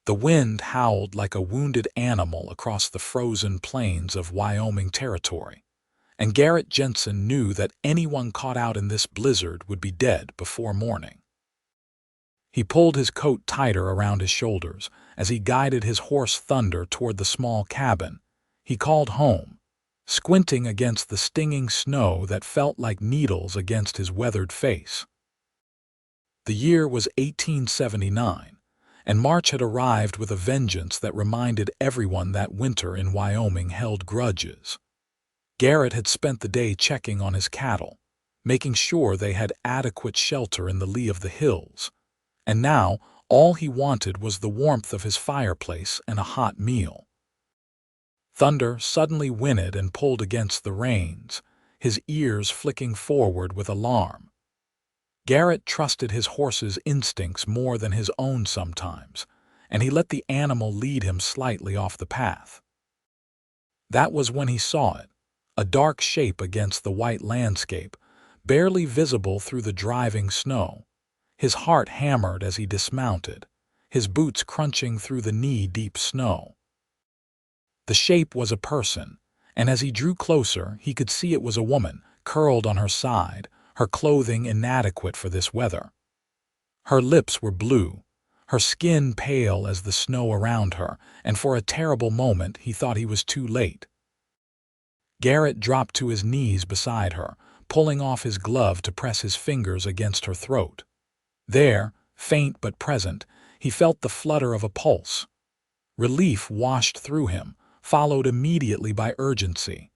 The wind howled like a wounded animal across the frozen plains of Wyoming Territory, and Garrett Jensen knew that anyone caught out in this blizzard would be dead before morning. He pulled his coat tighter around his shoulders as he guided his horse Thunder toward the small cabin he called home, squinting against the stinging snow that felt like needles against his weathered face. The year was 1879, and March had arrived with a vengeance that reminded everyone that winter in Wyoming held grudges. Garrett had spent the day checking on his cattle, making sure they had adequate shelter in the lee of the hills, and now all he wanted was the warmth of his fireplace and a hot meal. Thunder suddenly whinnied and pulled against the reins, his ears flicking forward with alarm. Garrett trusted his horse's instincts more than his own sometimes, and he let the animal lead him slightly off the path. That was when he saw it, a dark shape against the white landscape, barely visible through the driving snow. His heart hammered as he dismounted, his boots crunching through the knee-deep snow. The shape was a person, and as he drew closer, he could see it was a woman, curled on her side, her clothing inadequate for this weather. Her lips were blue, her skin pale as the snow around her, and for a terrible moment he thought he was too late. Garrett dropped to his knees beside her, pulling off his glove to press his fingers against her throat. There, faint but present, he felt the flutter of a pulse. Relief washed through him, followed immediately by urgency.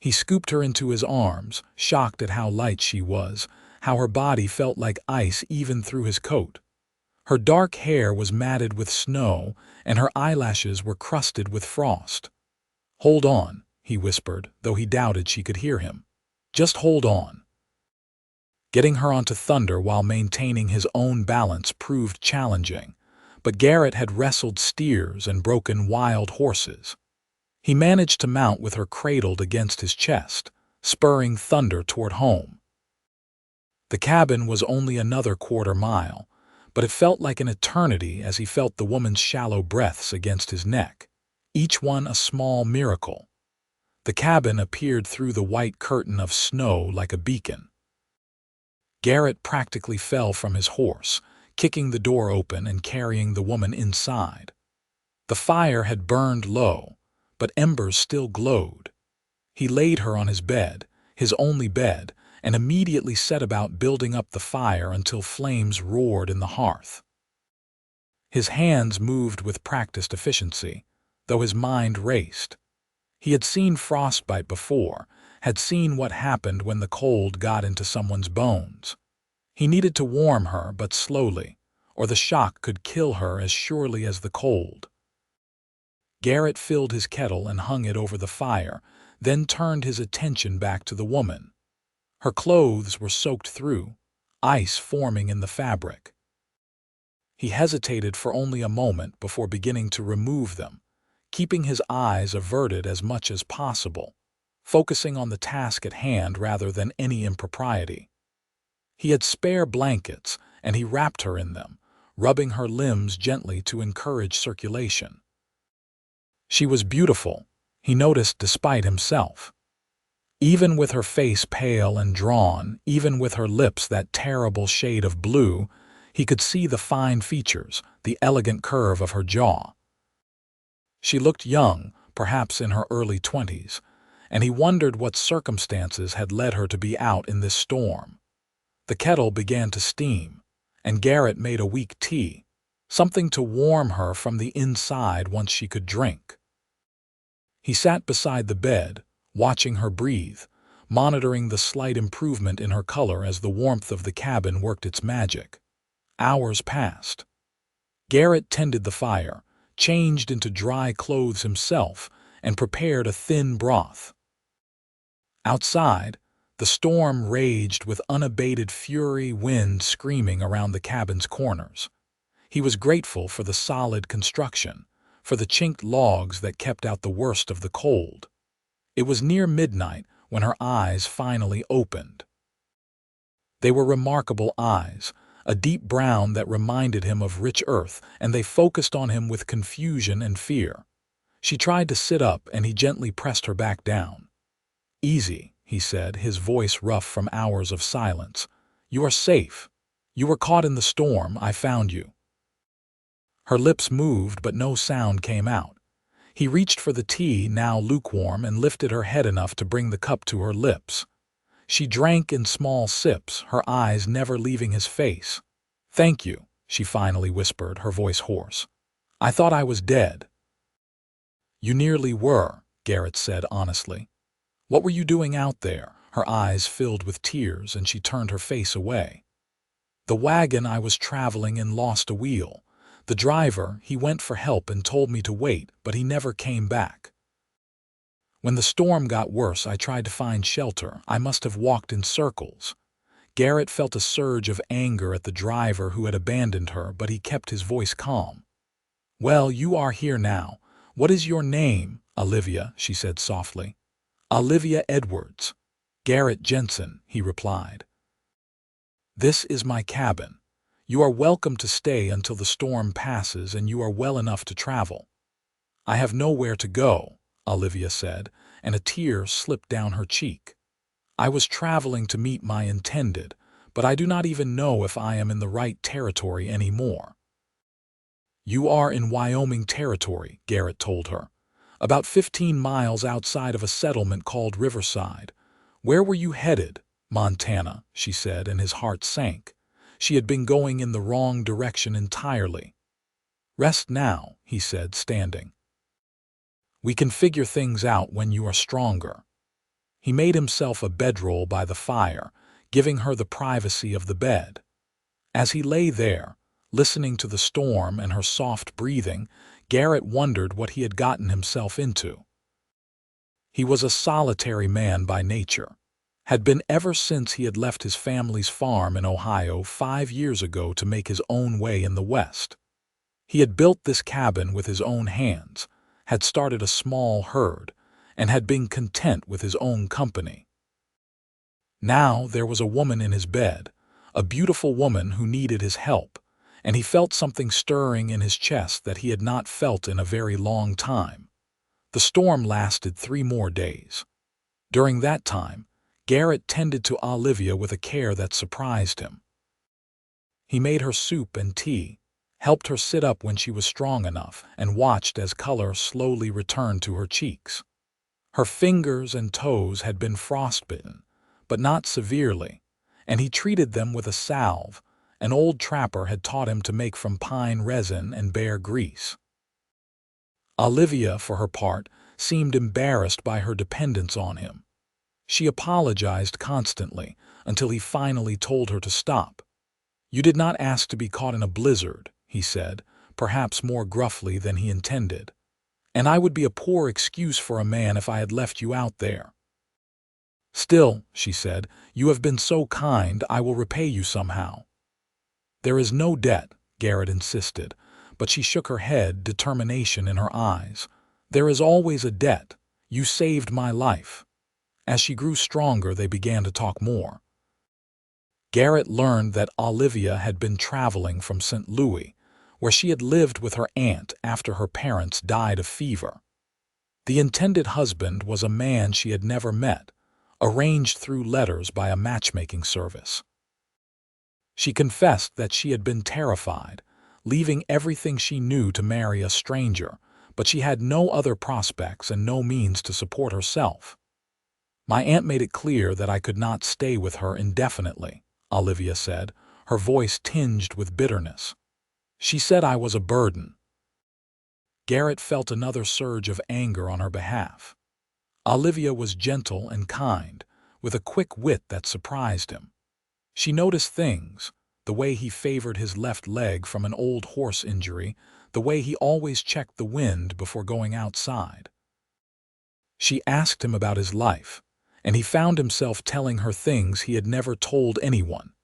He scooped her into his arms, shocked at how light she was, how her body felt like ice even through his coat. Her dark hair was matted with snow, and her eyelashes were crusted with frost. "Hold on," he whispered, though he doubted she could hear him. "Just hold on." Getting her onto Thunder while maintaining his own balance proved challenging, but Garrett had wrestled steers and broken wild horses. He managed to mount with her cradled against his chest, spurring Thunder toward home. The cabin was only another quarter-mile, but it felt like an eternity as he felt the woman's shallow breaths against his neck, each one a small miracle. The cabin appeared through the white curtain of snow like a beacon. Garrett practically fell from his horse, kicking the door open and carrying the woman inside. The fire had burned low, but embers still glowed. He laid her on his bed, his only bed, and immediately set about building up the fire until flames roared in the hearth. His hands moved with practiced efficiency, though his mind raced. He had seen frostbite before, had seen what happened when the cold got into someone's bones. He needed to warm her, but slowly, or the shock could kill her as surely as the cold. Garrett filled his kettle and hung it over the fire, then turned his attention back to the woman. Her clothes were soaked through, ice forming in the fabric. He hesitated for only a moment before beginning to remove them, keeping his eyes averted as much as possible, focusing on the task at hand rather than any impropriety. He had spare blankets, and he wrapped her in them, rubbing her limbs gently to encourage circulation. She was beautiful, he noticed despite himself. Even with her face pale and drawn, even with her lips that terrible shade of blue, he could see the fine features, the elegant curve of her jaw. She looked young, perhaps in her early 20s, and he wondered what circumstances had led her to be out in this storm. The kettle began to steam, and Garrett made a weak tea, something to warm her from the inside once she could drink. He sat beside the bed, watching her breathe, monitoring the slight improvement in her color as the warmth of the cabin worked its magic. Hours passed. Garrett tended the fire, changed into dry clothes himself, and prepared a thin broth. Outside, the storm raged with unabated fury, wind screaming around the cabin's corners. He was grateful for the solid construction, for the chinked logs that kept out the worst of the cold. It was near midnight when her eyes finally opened. They were remarkable eyes, a deep brown that reminded him of rich earth, and they focused on him with confusion and fear. She tried to sit up, and he gently pressed her back down. "Easy," he said, his voice rough from hours of silence. "You are safe. You were caught in the storm. I found you." Her lips moved, but no sound came out. He reached for the tea, now lukewarm, and lifted her head enough to bring the cup to her lips. She drank in small sips, her eyes never leaving his face. "Thank you," she finally whispered, her voice hoarse. "I thought I was dead." "You nearly were," Garrett said honestly. "What were you doing out there?" Her eyes filled with tears, and she turned her face away. "The wagon I was traveling in lost a wheel. The driver, he went for help and told me to wait, but he never came back. When the storm got worse, I tried to find shelter. I must have walked in circles." Garrett felt a surge of anger at the driver who had abandoned her, but he kept his voice calm. "Well, you are here now. What is your name?" "Olivia," she said softly. "Olivia Edwards." "Garrett Jensen," he replied. "This is my cabin. You are welcome to stay until the storm passes and you are well enough to travel." "I have nowhere to go," Olivia said, and a tear slipped down her cheek. "I was traveling to meet my intended, but I do not even know if I am in the right territory anymore." "You are in Wyoming territory," Garrett told her. "About 15 miles outside of a settlement called Riverside." "Where were you headed?" "Montana," she said, and his heart sank. She had been going in the wrong direction entirely. "Rest now," he said, standing. "We can figure things out when you are stronger." He made himself a bedroll by the fire, giving her the privacy of the bed. As he lay there, listening to the storm and her soft breathing, Garrett wondered what he had gotten himself into. He was a solitary man by nature, had been ever since he had left his family's farm in Ohio 5 years ago to make his own way in the West. He had built this cabin with his own hands, had started a small herd, and had been content with his own company. Now there was a woman in his bed, a beautiful woman who needed his help, and he felt something stirring in his chest that he had not felt in a very long time. The storm lasted 3 more days. During that time, Garrett tended to Olivia with a care that surprised him. He made her soup and tea, helped her sit up when she was strong enough, and watched as color slowly returned to her cheeks. Her fingers and toes had been frostbitten, but not severely, and he treated them with a salve an old trapper had taught him to make from pine resin and bear grease. Olivia, for her part, seemed embarrassed by her dependence on him. She apologized constantly until he finally told her to stop. "You did not ask to be caught in a blizzard," he said, perhaps more gruffly than he intended. "And I would be a poor excuse for a man if I had left you out there." "Still," she said, "you have been so kind, I will repay you somehow." "There is no debt," Garrett insisted, but she shook her head, determination in her eyes. "There is always a debt. You saved my life." As she grew stronger, they began to talk more. Garrett learned that Olivia had been traveling from St. Louis, where she had lived with her aunt after her parents died of fever. The intended husband was a man she had never met, arranged through letters by a matchmaking service. She confessed that she had been terrified, leaving everything she knew to marry a stranger, but she had no other prospects and no means to support herself. "My aunt made it clear that I could not stay with her indefinitely," Olivia said, her voice tinged with bitterness. "She said I was a burden." Garrett felt another surge of anger on her behalf. Olivia was gentle and kind, with a quick wit that surprised him. She noticed things, the way he favored his left leg from an old horse injury, the way he always checked the wind before going outside. She asked him about his life, and he found himself telling her things he had never told anyone.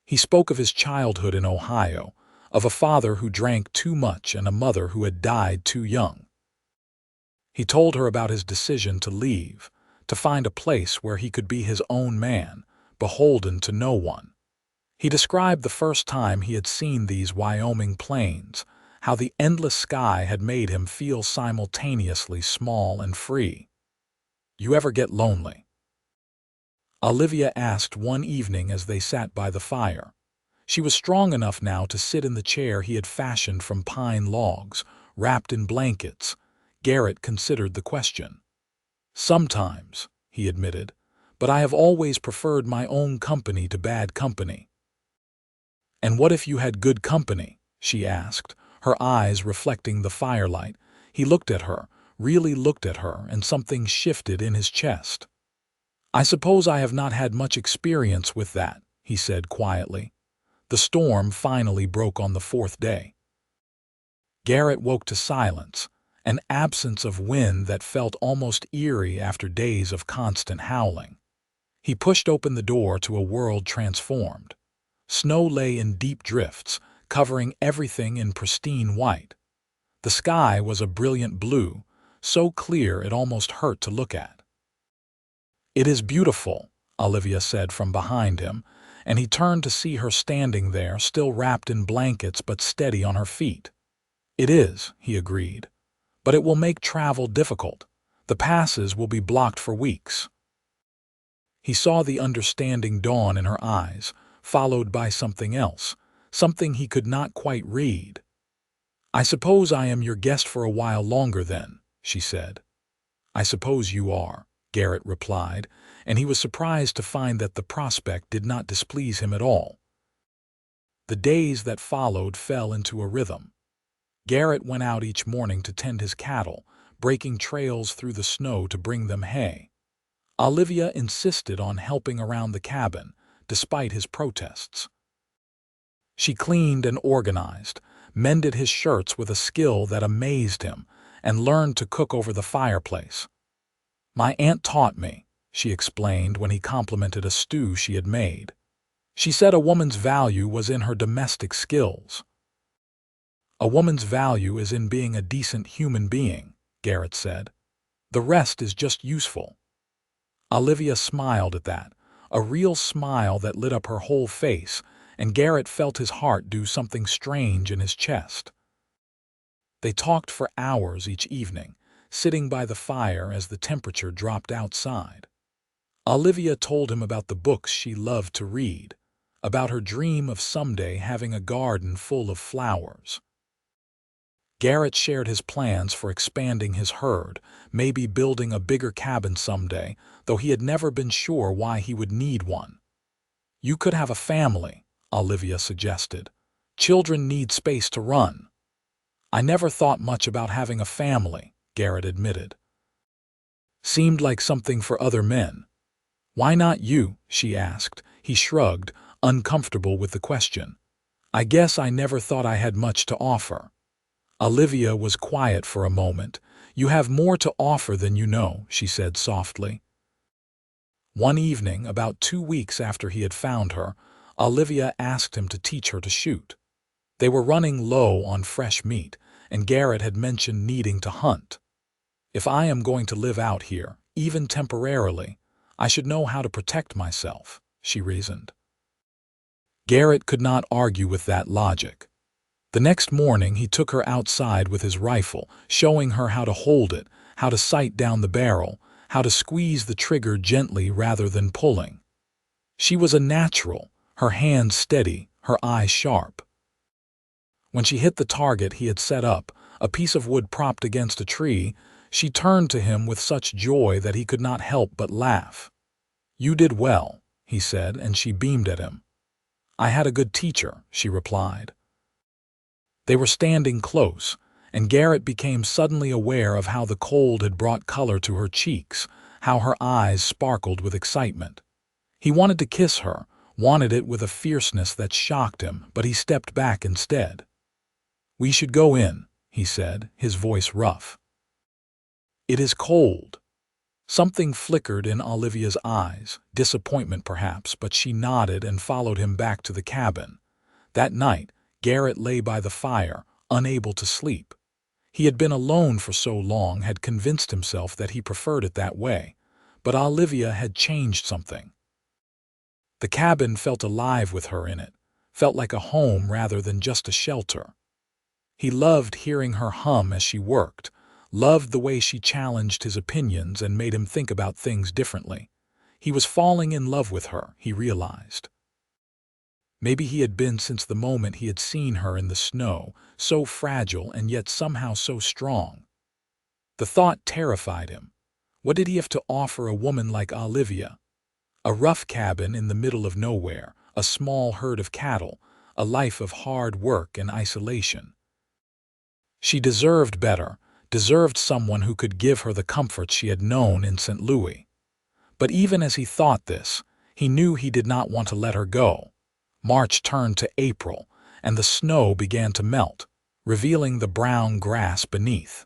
He spoke of his childhood in Ohio, of a father who drank too much and a mother who had died too young. He told her about his decision to leave, to find a place where he could be his own man, beholden to no one. He described the first time he had seen these Wyoming plains, how the endless sky had made him feel simultaneously small and free. "You ever get lonely?" Olivia asked one evening as they sat by the fire. She was strong enough now to sit in the chair he had fashioned from pine logs, wrapped in blankets. Garrett considered the question. "Sometimes," he admitted, "but I have always preferred my own company to bad company." "And what if you had good company?" she asked, her eyes reflecting the firelight. He looked at her, really looked at her, and something shifted in his chest. "I suppose I have not had much experience with that," he said quietly. The storm finally broke on the fourth day. Garrett woke to silence, an absence of wind that felt almost eerie after days of constant howling. He pushed open the door to a world transformed. Snow lay in deep drifts, covering everything in pristine white. The sky was a brilliant blue, so clear it almost hurt to look at. "It is beautiful," Olivia said from behind him, and he turned to see her standing there, still wrapped in blankets but steady on her feet. "It is," he agreed, "but it will make travel difficult. The passes will be blocked for weeks." He saw the understanding dawn in her eyes, followed by something else, something he could not quite read. "I suppose I am your guest for a while longer then," she said. "I suppose you are," Garrett replied, and he was surprised to find that the prospect did not displease him at all. The days that followed fell into a rhythm. Garrett went out each morning to tend his cattle, breaking trails through the snow to bring them hay. Olivia insisted on helping around the cabin, despite his protests. She cleaned and organized, mended his shirts with a skill that amazed him, and learned to cook over the fireplace. "My aunt taught me," she explained when he complimented a stew she had made. "She said a woman's value was in her domestic skills." "A woman's value is in being a decent human being," Garrett said. "The rest is just useful." Olivia smiled at that, a real smile that lit up her whole face, and Garrett felt his heart do something strange in his chest. They talked for hours each evening, sitting by the fire as the temperature dropped outside. Olivia told him about the books she loved to read, about her dream of someday having a garden full of flowers. Garrett shared his plans for expanding his herd, maybe building a bigger cabin someday, though he had never been sure why he would need one. "You could have a family," Olivia suggested. "Children need space to run." "I never thought much about having a family," Garrett admitted. "Seemed like something for other men." "Why not you?" she asked. He shrugged, uncomfortable with the question. "I guess I never thought I had much to offer." Olivia was quiet for a moment. "You have more to offer than you know," she said softly. One evening, about 2 weeks after he had found her, Olivia asked him to teach her to shoot. They were running low on fresh meat, and Garrett had mentioned needing to hunt. "If I am going to live out here, even temporarily, I should know how to protect myself," she reasoned. Garrett could not argue with that logic. The next morning he took her outside with his rifle, showing her how to hold it, how to sight down the barrel, how to squeeze the trigger gently rather than pulling. She was a natural, her hands steady, her eyes sharp. When she hit the target he had set up, a piece of wood propped against a tree, she turned to him with such joy that he could not help but laugh. "You did well," he said, and she beamed at him. "I had a good teacher," she replied. They were standing close, and Garrett became suddenly aware of how the cold had brought color to her cheeks, how her eyes sparkled with excitement. He wanted to kiss her, wanted it with a fierceness that shocked him, but he stepped back instead. "We should go in," he said, his voice rough. "It is cold." Something flickered in Olivia's eyes, disappointment perhaps, but she nodded and followed him back to the cabin. That night, Garrett lay by the fire, unable to sleep. He had been alone for so long, had convinced himself that he preferred it that way, but Olivia had changed something. The cabin felt alive with her in it, felt like a home rather than just a shelter. He loved hearing her hum as she worked, loved the way she challenged his opinions and made him think about things differently. He was falling in love with her, he realized. Maybe he had been since the moment he had seen her in the snow, so fragile and yet somehow so strong. The thought terrified him. What did he have to offer a woman like Olivia? A rough cabin in the middle of nowhere, a small herd of cattle, a life of hard work and isolation. She deserved better, deserved someone who could give her the comfort she had known in St. Louis. But even as he thought this, he knew he did not want to let her go. March turned to April, and the snow began to melt, revealing the brown grass beneath.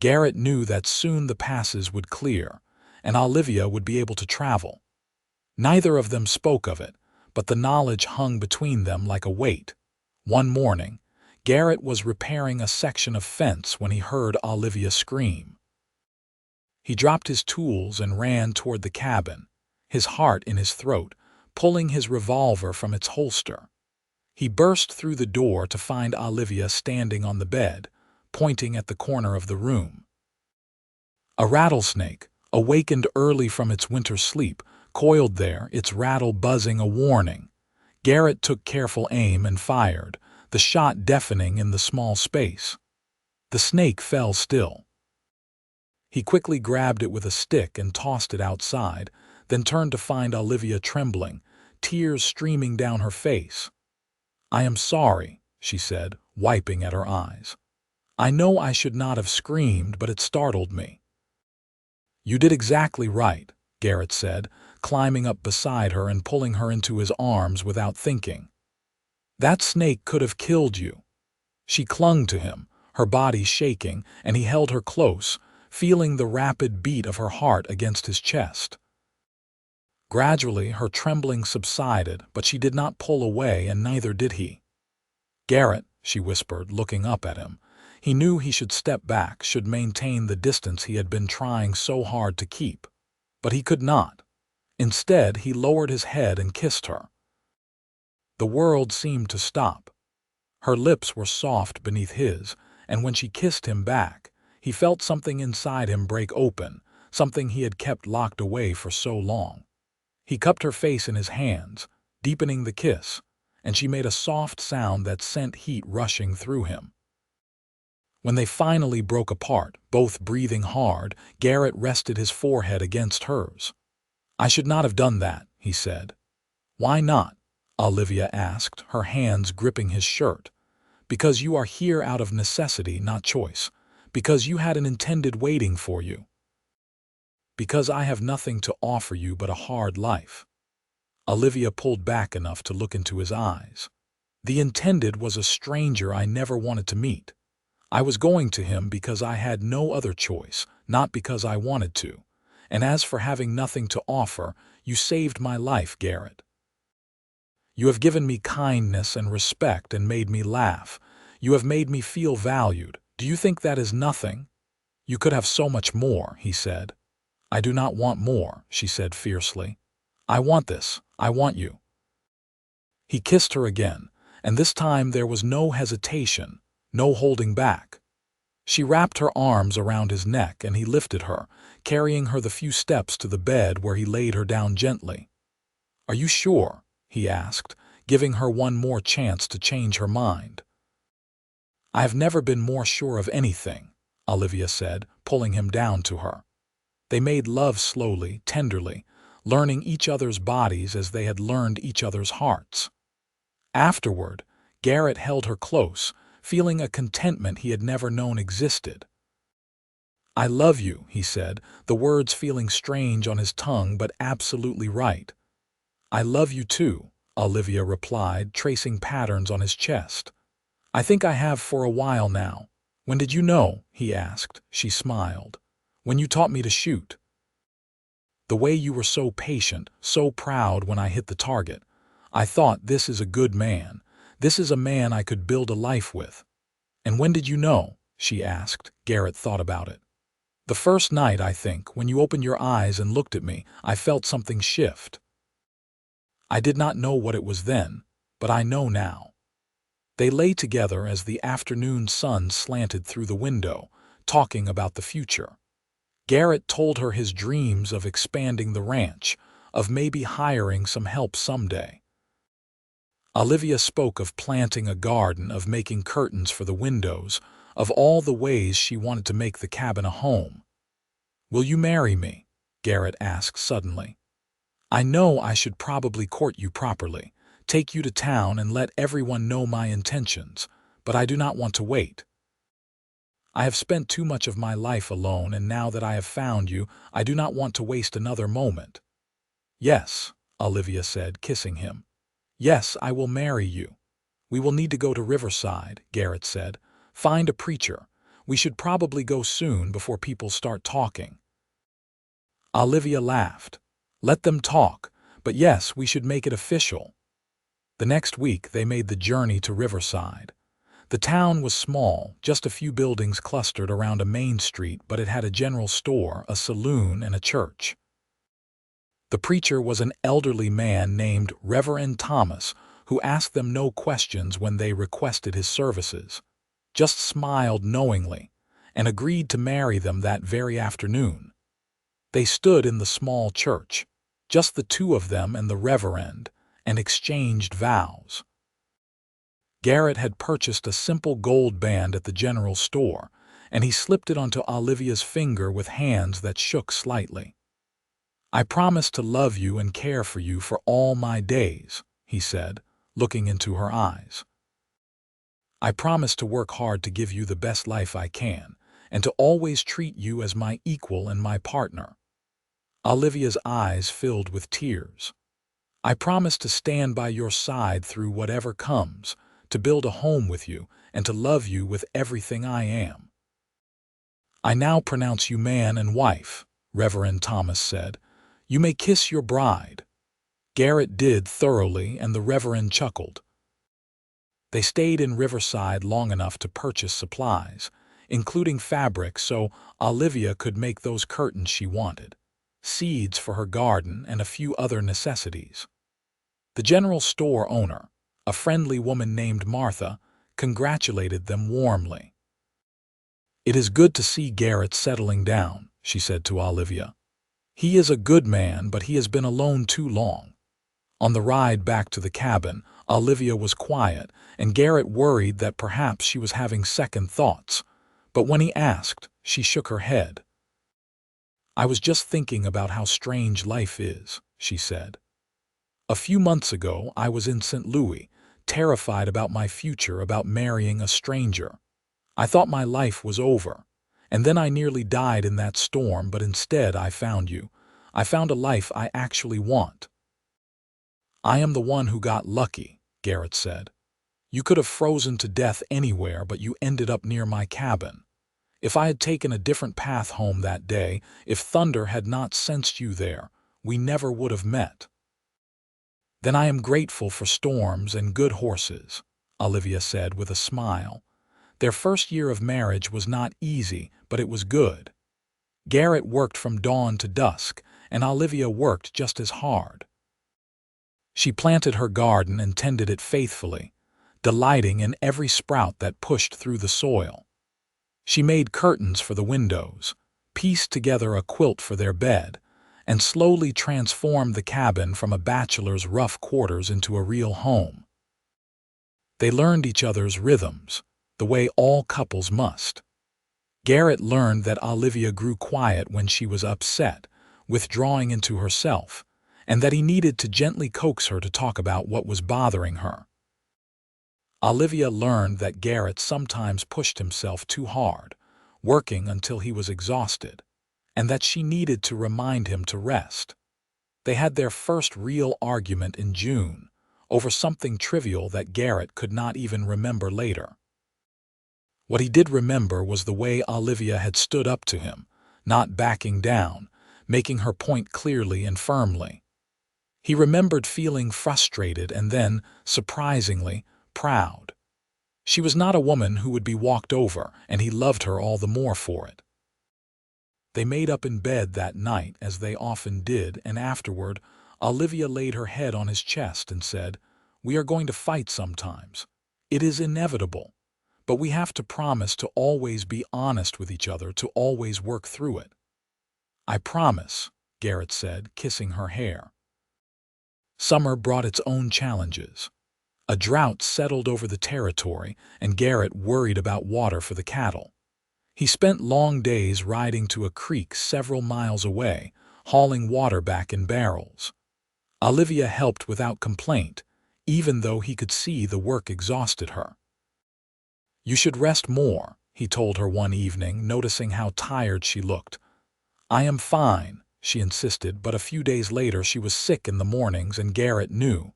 Garrett knew that soon the passes would clear, and Olivia would be able to travel. Neither of them spoke of it, but the knowledge hung between them like a weight. One morning, Garrett was repairing a section of fence when he heard Olivia scream. He dropped his tools and ran toward the cabin, his heart in his throat, pulling his revolver from its holster. He burst through the door to find Olivia standing on the bed, pointing at the corner of the room. A rattlesnake, awakened early from its winter sleep, coiled there, its rattle buzzing a warning. Garrett took careful aim and fired, the shot deafening in the small space. The snake fell still. He quickly grabbed it with a stick and tossed it outside, then turned to find Olivia trembling, tears streaming down her face. "I am sorry," she said, wiping at her eyes. "I know I should not have screamed, but it startled me." "You did exactly right," Garrett said, climbing up beside her and pulling her into his arms without thinking. "That snake could have killed you." She clung to him, her body shaking, and he held her close, feeling the rapid beat of her heart against his chest. Gradually, her trembling subsided, but she did not pull away, and neither did he. "Garrett," she whispered, looking up at him. He knew he should step back, should maintain the distance he had been trying so hard to keep. But he could not. Instead, he lowered his head and kissed her. The world seemed to stop. Her lips were soft beneath his, and when she kissed him back, he felt something inside him break open, something he had kept locked away for so long. He cupped her face in his hands, deepening the kiss, and she made a soft sound that sent heat rushing through him. When they finally broke apart, both breathing hard, Garrett rested his forehead against hers. "I should not have done that," he said. "Why not?" Olivia asked, her hands gripping his shirt. "Because you are here out of necessity, not choice. Because you had an intended waiting for you. Because I have nothing to offer you but a hard life." Olivia pulled back enough to look into his eyes. "The intended was a stranger I never wanted to meet. I was going to him because I had no other choice, not because I wanted to. And as for having nothing to offer, you saved my life, Garrett. You have given me kindness and respect and made me laugh. You have made me feel valued. Do you think that is nothing?" "You could have so much more," he said. "I do not want more," she said fiercely. "I want this. I want you." He kissed her again, and this time there was no hesitation, no holding back. She wrapped her arms around his neck and he lifted her, carrying her the few steps to the bed where he laid her down gently. "Are you sure?" he asked, giving her one more chance to change her mind. "I have never been more sure of anything," Olivia said, pulling him down to her. They made love slowly, tenderly, learning each other's bodies as they had learned each other's hearts. Afterward, Garrett held her close, feeling a contentment he had never known existed. "I love you," he said, the words feeling strange on his tongue but absolutely right. "I love you too," Olivia replied, tracing patterns on his chest. "I think I have for a while now." "When did you know?" he asked. She smiled. "When you taught me to shoot. The way you were so patient, so proud when I hit the target. I thought, this is a good man. This is a man I could build a life with." "And when did you know?" she asked. Garrett thought about it. "The first night, I think, when you opened your eyes and looked at me, I felt something shift." I did not know what it was then, but I know now. They lay together as the afternoon sun slanted through the window, talking about the future. Garrett told her his dreams of expanding the ranch, of maybe hiring some help someday. Olivia spoke of planting a garden, of making curtains for the windows, of all the ways she wanted to make the cabin a home. "Will you marry me?" Garrett asked suddenly. "I know I should probably court you properly, take you to town and let everyone know my intentions, but I do not want to wait. I have spent too much of my life alone, and now that I have found you, I do not want to waste another moment." "Yes," Olivia said, kissing him. "Yes, I will marry you." "We will need to go to Riverside," Garrett said. "Find a preacher. We should probably go soon before people start talking." Olivia laughed. "Let them talk, but yes, we should make it official." The next week they made the journey to Riverside. The town was small, just a few buildings clustered around a main street, but it had a general store, a saloon, and a church. The preacher was an elderly man named Reverend Thomas, who asked them no questions when they requested his services, just smiled knowingly, and agreed to marry them that very afternoon. They stood in the small church, just the two of them and the Reverend, and exchanged vows. Garrett had purchased a simple gold band at the general store, and he slipped it onto Olivia's finger with hands that shook slightly. "I promise to love you and care for you for all my days," he said, looking into her eyes. "I promise to work hard to give you the best life I can, and to always treat you as my equal and my partner." Olivia's eyes filled with tears. "I promise to stand by your side through whatever comes, to build a home with you, and to love you with everything I am." "I now pronounce you man and wife," Reverend Thomas said. "You may kiss your bride." Garrett did thoroughly, and the Reverend chuckled. They stayed in Riverside long enough to purchase supplies, including fabric so Olivia could make those curtains she wanted, seeds for her garden, and a few other necessities. The general store owner, a friendly woman named Martha, congratulated them warmly. "It is good to see Garrett settling down," she said to Olivia. "He is a good man, but he has been alone too long." On the ride back to the cabin, Olivia was quiet, and Garrett worried that perhaps she was having second thoughts. But when he asked, she shook her head. "I was just thinking about how strange life is," she said. "A few months ago, I was in St. Louis, terrified about my future, about marrying a stranger. I thought my life was over. And then I nearly died in that storm, but instead I found you. I found a life I actually want." "I am the one who got lucky," Garrett said. "You could have frozen to death anywhere, but you ended up near my cabin. If I had taken a different path home that day, if thunder had not sensed you there, we never would have met." "Then I am grateful for storms and good horses," Olivia said with a smile. Their first year of marriage was not easy, but it was good. Garrett worked from dawn to dusk, and Olivia worked just as hard. She planted her garden and tended it faithfully, delighting in every sprout that pushed through the soil. She made curtains for the windows, pieced together a quilt for their bed, and slowly transformed the cabin from a bachelor's rough quarters into a real home. They learned each other's rhythms, the way all couples must. Garrett learned that Olivia grew quiet when she was upset, withdrawing into herself, and that he needed to gently coax her to talk about what was bothering her. Olivia learned that Garrett sometimes pushed himself too hard, working until he was exhausted, and that she needed to remind him to rest. They had their first real argument in June, over something trivial that Garrett could not even remember later. What he did remember was the way Olivia had stood up to him, not backing down, making her point clearly and firmly. He remembered feeling frustrated and then, surprisingly, proud. She was not a woman who would be walked over, and he loved her all the more for it. They made up in bed that night, as they often did, and afterward, Olivia laid her head on his chest and said, "We are going to fight sometimes. It is inevitable. But we have to promise to always be honest with each other, to always work through it." "I promise," Garrett said, kissing her hair. Summer brought its own challenges. A drought settled over the territory, and Garrett worried about water for the cattle. He spent long days riding to a creek several miles away, hauling water back in barrels. Olivia helped without complaint, even though he could see the work exhausted her. "You should rest more," he told her one evening, noticing how tired she looked. "I am fine," she insisted, but a few days later she was sick in the mornings, and Garrett knew.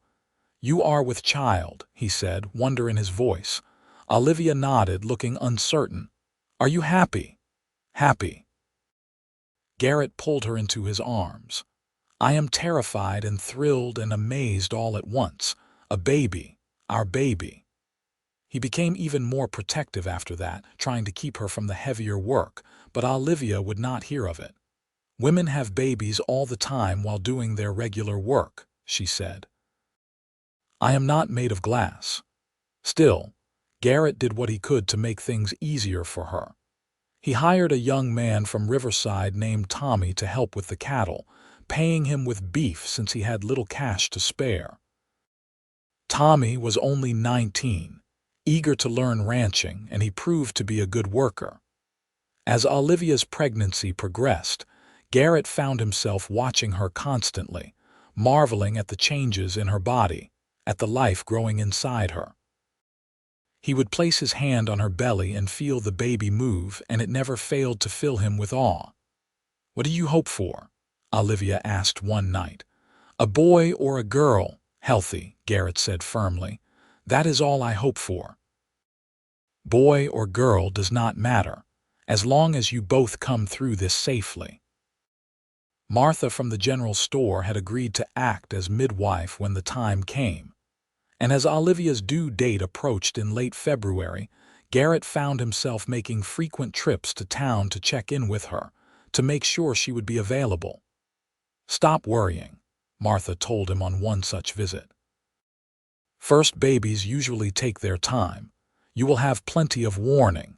"You are with child," he said, wonder in his voice. Olivia nodded, looking uncertain. "Are you happy?" "Happy." Garrett pulled her into his arms. "I am terrified and thrilled and amazed all at once. A baby, our baby." He became even more protective after that, trying to keep her from the heavier work, but Olivia would not hear of it. "Women have babies all the time while doing their regular work," she said. "I am not made of glass." Still, Garrett did what he could to make things easier for her. He hired a young man from Riverside named Tommy to help with the cattle, paying him with beef since he had little cash to spare. Tommy was only 19, eager to learn ranching, and he proved to be a good worker. As Olivia's pregnancy progressed, Garrett found himself watching her constantly, marveling at the changes in her body, at the life growing inside her. He would place his hand on her belly and feel the baby move, and it never failed to fill him with awe. "What do you hope for?" Olivia asked one night. "A boy or a girl, healthy," Garrett said firmly. "That is all I hope for." "Boy or girl does not matter, as long as you both come through this safely." Martha from the general store had agreed to act as midwife when the time came. And as Olivia's due date approached in late February, Garrett found himself making frequent trips to town to check in with her, to make sure she would be available. "Stop worrying," Martha told him on one such visit. "First babies usually take their time. You will have plenty of warning."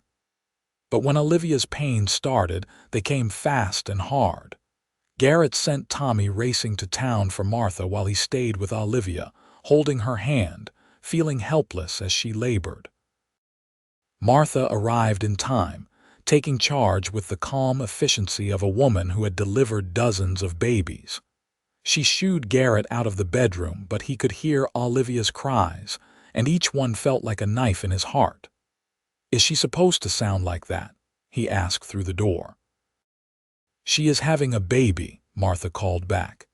But when Olivia's pain started, they came fast and hard. Garrett sent Tommy racing to town for Martha while he stayed with Olivia, holding her hand, feeling helpless as she labored. Martha arrived in time, taking charge with the calm efficiency of a woman who had delivered dozens of babies. She shooed Garrett out of the bedroom, but he could hear Olivia's cries, and each one felt like a knife in his heart. "Is she supposed to sound like that?" he asked through the door. "She is having a baby," Martha called back.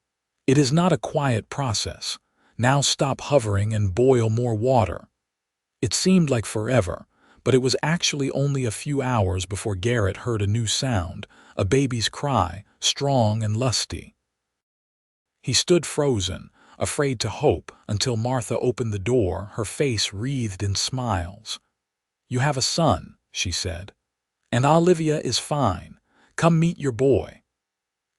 "It is not a quiet process. Now stop hovering and boil more water." It seemed like forever, but it was actually only a few hours before Garrett heard a new sound, a baby's cry, strong and lusty. He stood frozen, afraid to hope, until Martha opened the door, her face wreathed in smiles. "You have a son," she said. "And Olivia is fine. Come meet your boy."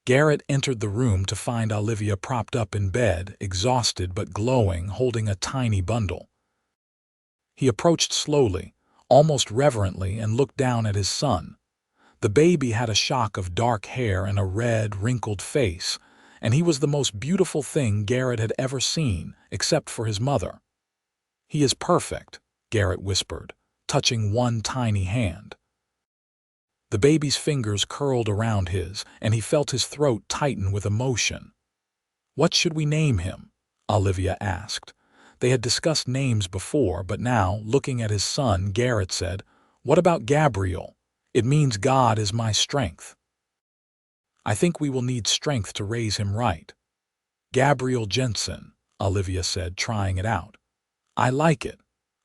Garrett entered the room to find Olivia propped up in bed, exhausted but glowing, holding a tiny bundle. He approached slowly, almost reverently, and looked down at his son. The baby had a shock of dark hair and a red, wrinkled face, and he was the most beautiful thing Garrett had ever seen, except for his mother. "He is perfect," Garrett whispered, touching one tiny hand. The baby's fingers curled around his, and he felt his throat tighten with emotion. "What should we name him?" Olivia asked. They had discussed names before, but now, looking at his son, Garrett said, "What about Gabriel? It means God is my strength." "I think we will need strength to raise him right." "Garrett Jensen," Olivia said, trying it out. "I like it.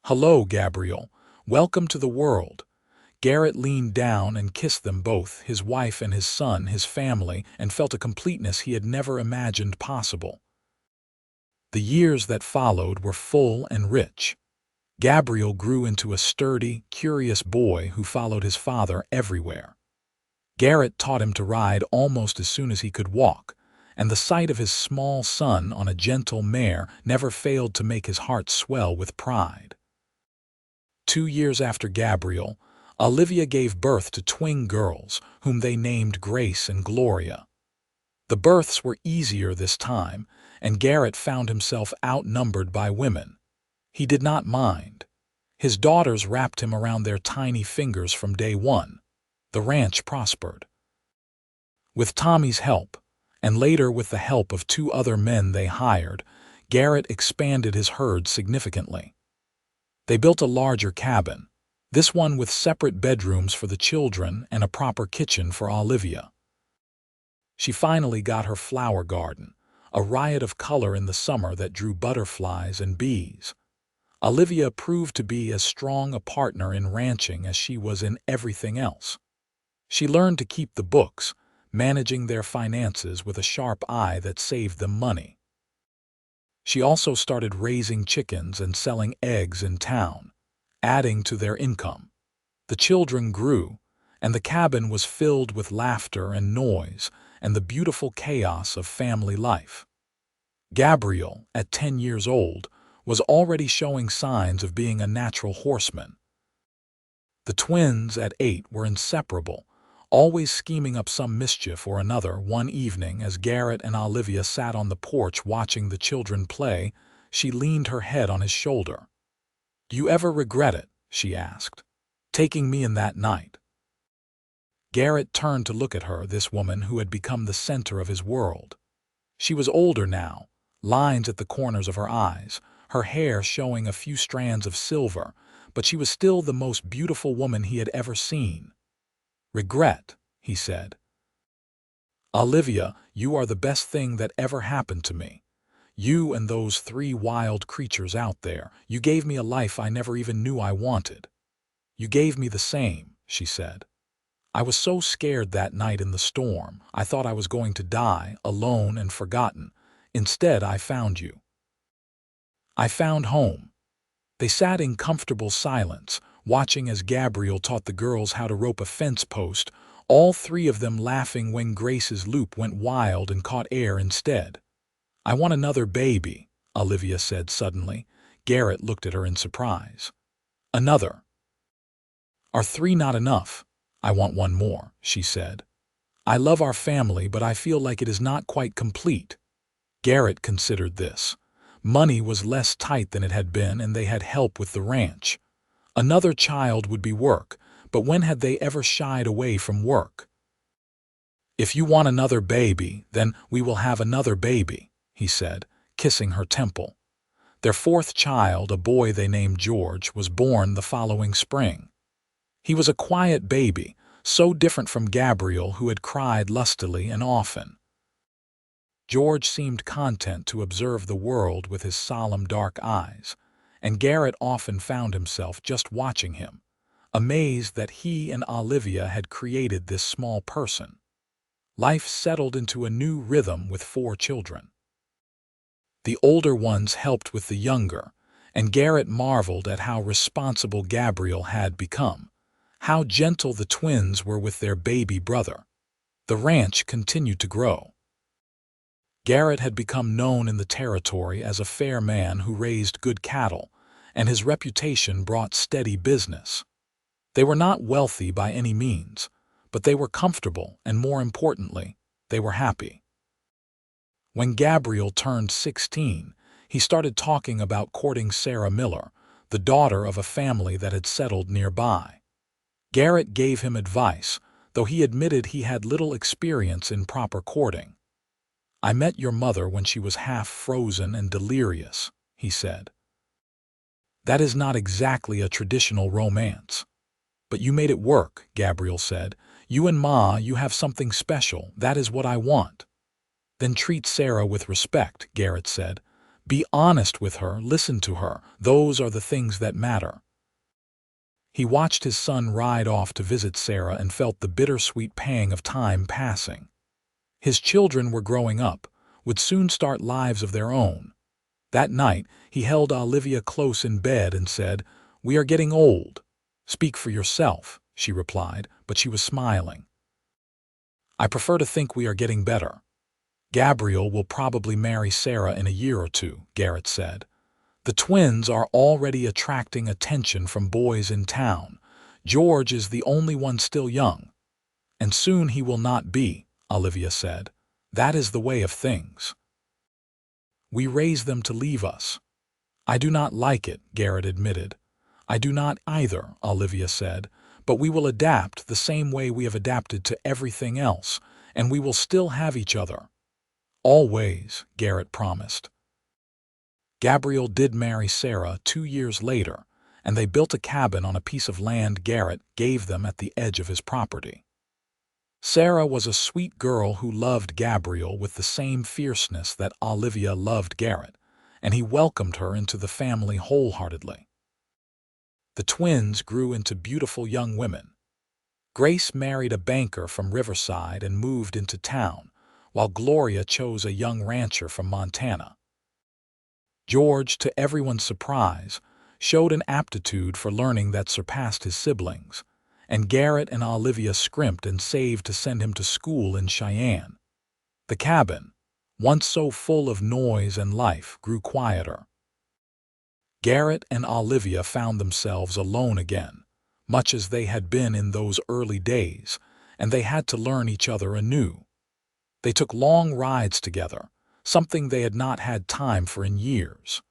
Hello, Gabriel. Welcome to the world." Garrett leaned down and kissed them both, his wife and his son, his family, and felt a completeness he had never imagined possible. The years that followed were full and rich. Gabriel grew into a sturdy, curious boy who followed his father everywhere. Garrett taught him to ride almost as soon as he could walk, and the sight of his small son on a gentle mare never failed to make his heart swell with pride. 2 years after Gabriel, Olivia gave birth to twin girls, whom they named Grace and Gloria. The births were easier this time, and Garrett found himself outnumbered by women. He did not mind. His daughters wrapped him around their tiny fingers from day one. The ranch prospered. With Tommy's help, and later with the help of 2 other men they hired, Garrett expanded his herd significantly. They built a larger cabin, this one with separate bedrooms for the children and a proper kitchen for Olivia. She finally got her flower garden, a riot of color in the summer that drew butterflies and bees. Olivia proved to be as strong a partner in ranching as she was in everything else. She learned to keep the books, managing their finances with a sharp eye that saved them money. She also started raising chickens and selling eggs in town, adding to their income. The children grew, and the cabin was filled with laughter and noise and the beautiful chaos of family life. Gabriel, at 10 years old, was already showing signs of being a natural horseman. The twins, at 8, were inseparable, always scheming up some mischief or another. One evening, as Garrett and Olivia sat on the porch watching the children play, she leaned her head on his shoulder. "Do you ever regret it," she asked, "taking me in that night?" Garrett turned to look at her, this woman who had become the center of his world. She was older now, lines at the corners of her eyes, her hair showing a few strands of silver, but she was still the most beautiful woman he had ever seen. "Regret," he said. "Olivia, you are the best thing that ever happened to me. You and those 3 wild creatures out there, you gave me a life I never even knew I wanted." "You gave me the same," she said. "I was so scared that night in the storm. I thought I was going to die, alone and forgotten. Instead, I found you. I found home." They sat in comfortable silence, watching as Gabriel taught the girls how to rope a fence post, all 3 of them laughing when Grace's loop went wild and caught air instead. "I want another baby," Olivia said suddenly. Garrett looked at her in surprise. "Another? Are 3 not enough?" "I want 1 more," she said. "I love our family, but I feel like it is not quite complete." Garrett considered this. Money was less tight than it had been, and they had help with the ranch. Another child would be work, but when had they ever shied away from work? "If you want another baby, then we will have another baby," he said, kissing her temple. Their 4th child, a boy they named George, was born the following spring. He was a quiet baby, so different from Gabriel, who had cried lustily and often. George seemed content to observe the world with his solemn dark eyes, and Garrett often found himself just watching him, amazed that he and Olivia had created this small person. Life settled into a new rhythm with 4 children. The older ones helped with the younger, and Garrett marveled at how responsible Gabriel had become, how gentle the twins were with their baby brother. The ranch continued to grow. Garrett had become known in the territory as a fair man who raised good cattle, and his reputation brought steady business. They were not wealthy by any means, but they were comfortable, and more importantly, they were happy. When Gabriel turned 16, he started talking about courting Sarah Miller, the daughter of a family that had settled nearby. Garrett gave him advice, though he admitted he had little experience in proper courting. "I met your mother when she was half frozen and delirious," he said. "That is not exactly a traditional romance." "But you made it work," Gabriel said. "You and Ma, you have something special. That is what I want." "Then treat Sarah with respect," Garrett said. "Be honest with her, listen to her. Those are the things that matter." He watched his son ride off to visit Sarah and felt the bittersweet pang of time passing. His children were growing up, would soon start lives of their own. That night, he held Olivia close in bed and said, "We are getting old." "Speak for yourself," she replied, but she was smiling. "I prefer to think we are getting better." Gabriel will probably marry Sarah in a year or two, Garrett said. The twins are already attracting attention from boys in town. George is the only one still young. And soon he will not be, Olivia said. That is the way of things. We raise them to leave us. I do not like it, Garrett admitted. I do not either, Olivia said, but we will adapt the same way we have adapted to everything else, and we will still have each other. Always, Garrett promised. Gabriel did marry Sarah 2 years later, and they built a cabin on a piece of land Garrett gave them at the edge of his property. Sarah was a sweet girl who loved Gabriel with the same fierceness that Olivia loved Garrett, and he welcomed her into the family wholeheartedly. The twins grew into beautiful young women. Grace married a banker from Riverside and moved into town, while Gloria chose a young rancher from Montana. George, to everyone's surprise, showed an aptitude for learning that surpassed his siblings, and Garrett and Olivia scrimped and saved to send him to school in Cheyenne. The cabin, once so full of noise and life, grew quieter. Garrett and Olivia found themselves alone again, much as they had been in those early days, and they had to learn each other anew. They took long rides together, something they had not had time for in years.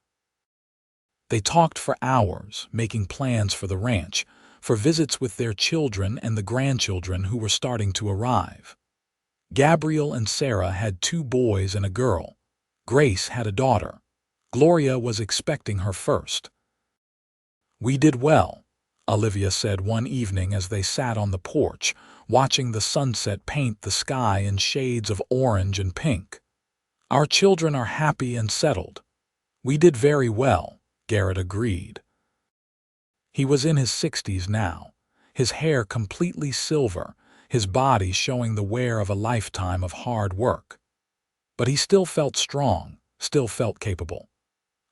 They talked for hours, making plans for the ranch, for visits with their children and the grandchildren who were starting to arrive. Gabriel and Sarah had 2 boys and a girl. Grace had a daughter. Gloria was expecting her first. We did well, Olivia said one evening as they sat on the porch, watching the sunset paint the sky in shades of orange and pink. Our children are happy and settled. We did very well, Garrett agreed. He was in his 60s now, his hair completely silver, his body showing the wear of a lifetime of hard work. But he still felt strong, still felt capable.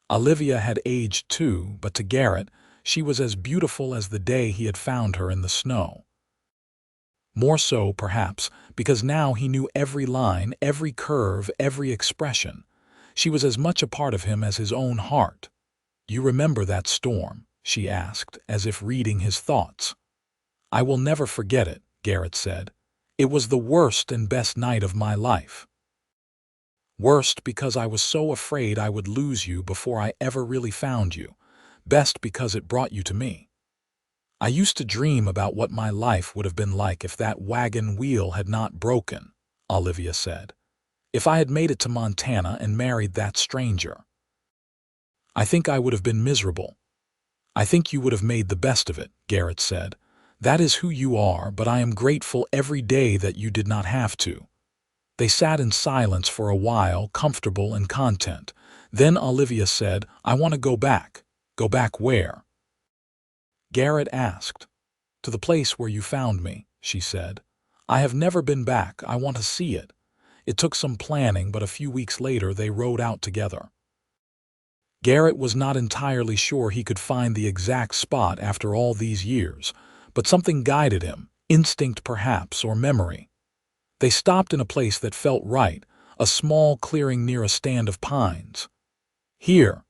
Olivia had aged too, but to Garrett, she was as beautiful as the day he had found her in the snow. More so, perhaps, because now he knew every line, every curve, every expression. She was as much a part of him as his own heart. "You remember that storm?" she asked, as if reading his thoughts. "I will never forget it," Garrett said. "It was the worst and best night of my life. Worst because I was so afraid I would lose you before I ever really found you. Best because it brought you to me. I used to dream about what my life would have been like if that wagon wheel had not broken," Olivia said. "If I had made it to Montana and married that stranger. I think I would have been miserable." "I think you would have made the best of it," Garrett said. "That is who you are, but I am grateful every day that you did not have to." They sat in silence for a while, comfortable and content. Then Olivia said, "I want to go back." "Go back where?" Garrett asked. "To the place where you found me," she said. "I have never been back. I want to see it." It took some planning, but a few weeks later they rode out together. Garrett was not entirely sure he could find the exact spot after all these years, but something guided him, instinct perhaps, or memory. They stopped in a place that felt right, a small clearing near a stand of pines. "Here?"